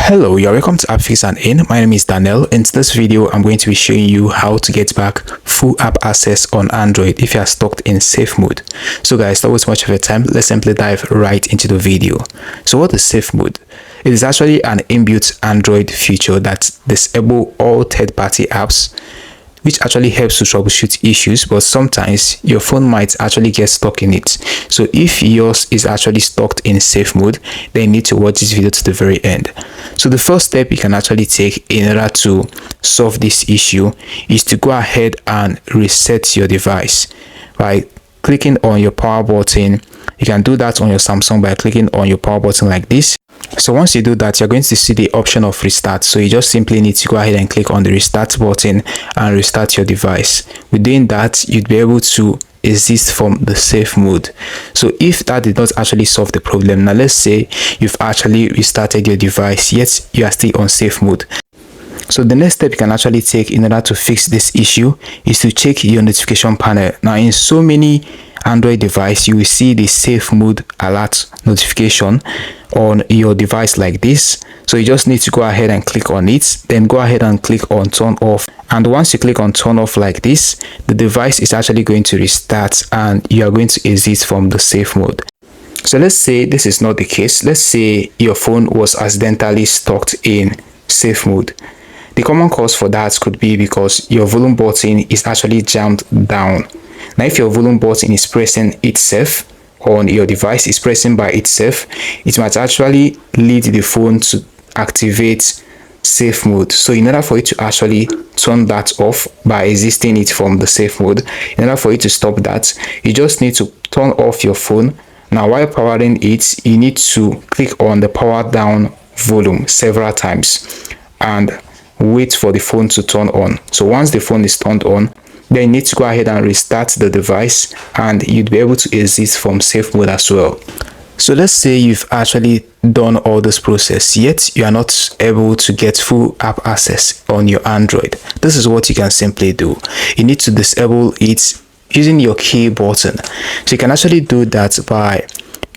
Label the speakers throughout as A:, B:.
A: Hello, you're welcome to AppFix and In. My name is Daniel. In this video, I'm going to be showing you how to get back full app access on Android if you are stuck in safe mode. So guys, not waste much of your time, let's simply dive right into the video. So what is safe mode? It is actually an inbuilt Android feature that disables all third-party apps, which actually helps to troubleshoot issues, but sometimes your phone might actually get stuck in it. So if yours is actually stuck in safe mode, then you need to watch this video to the very end. So the first step you can actually take in order to solve this issue is to go ahead and reset your device by clicking on your power button. You can do that on your Samsung by clicking on your power button like this. So once you do that, you're going to see the option of restart. So you just simply need to go ahead and click on the restart button and restart your device. With doing that, you'd be able to exist from the safe mode. So if that did not actually solve the problem, now let's say you've actually restarted your device, yet you are still on safe mode. So the next step you can actually take in order to fix this issue is to check your notification panel. Now in so many Android device, you will see the safe mode alert notification on your device like this. So you just need to go ahead and click on it, then go ahead and click on turn off. And once you click on turn off like this, the device is actually going to restart and you are going to exit from the safe mode. So let's say this is not the case. Let's say your phone was accidentally stuck in safe mode. The common cause for that could be because your volume button is actually jammed down. Now if your volume button is pressing itself on your device, is pressing by itself, it might actually lead the phone to activate safe mode. So in order for you to actually turn that off by exiting it from the safe mode, in order for you to stop that, you just need to turn off your phone. Now while powering it, you need to click on the power down volume several times and wait for the phone to turn on. So once the phone is turned on, then you need to go ahead and restart the device and you'd be able to exit from safe mode as well. So let's say you've actually done all this process, yet you are not able to get full app access on your Android. This is what you can simply do. You need to disable it using your key button. So you can actually do that by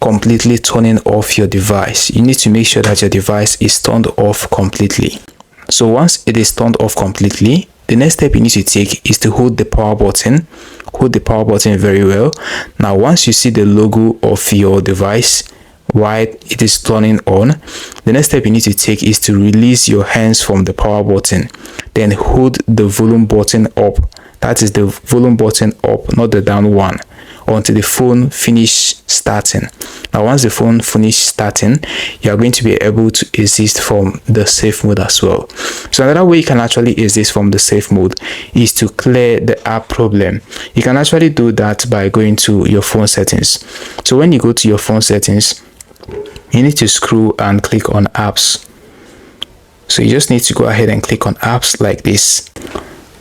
A: completely turning off your device. You need to make sure that your device is turned off completely. So once it is turned off completely, the next step you need to take is to hold the power button. Hold the power button very well. Now once you see the logo of your device while it is turning on, the next step you need to take is to release your hands from the power button. Then hold the volume button up. That is the volume button up, not the down one, until the phone finish starting. Now once the phone finish starting, you are going to be able to exist from the safe mode as well. So another way you can actually exist from the safe mode is to clear the app problem. You can actually do that by going to your phone settings. So when you go to your phone settings, you need to scroll and click on apps. So you just need to go ahead and click on apps like this.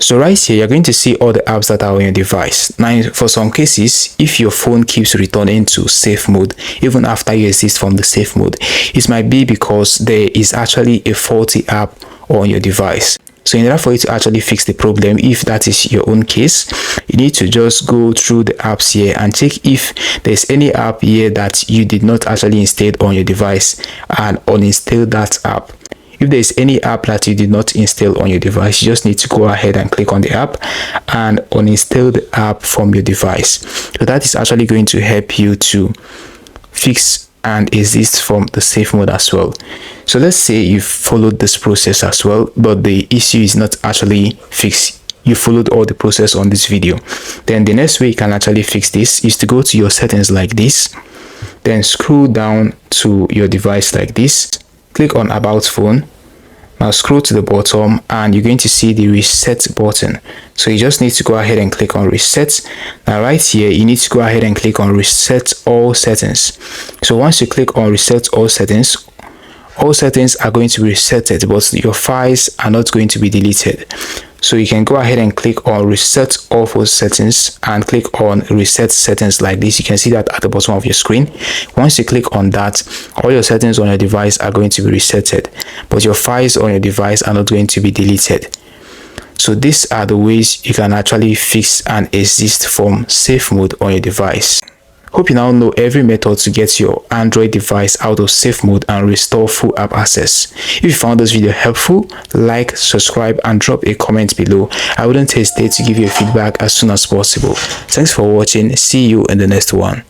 A: So right here, you're going to see all the apps that are on your device. Now, for some cases, if your phone keeps returning to safe mode, even after you exit from the safe mode, it might be because there is actually a faulty app on your device. So in order for you to actually fix the problem, if that is your own case, you need to just go through the apps here and check if there's any app here that you did not actually install on your device and uninstall that app. If there is any app that you did not install on your device, you just need to go ahead and click on the app and uninstall the app from your device. So that is actually going to help you to fix and exist from the safe mode as well. So let's say you followed this process as well, but the issue is not actually fixed. You followed all the process on this video. Then the next way you can actually fix this is to go to your settings like this, then scroll down to your device like this. Click on about phone. Now scroll to the bottom and you're going to see the reset button. So you just need to go ahead and click on reset. Now right here, you need to go ahead and click on reset all settings. So once you click on reset all settings are going to be resetted, but your files are not going to be deleted. So you can go ahead and click on reset all phone settings and click on reset settings like this. You can see that at the bottom of your screen. Once you click on that, all your settings on your device are going to be resetted, but your files on your device are not going to be deleted. So these are the ways you can actually fix and exist from safe mode on your device. Hope you now know every method to get your Android device out of safe mode and restore full app access. If you found this video helpful, like, subscribe and drop a comment below. I wouldn't hesitate to give you a feedback as soon as possible. Thanks for watching. See you in the next one.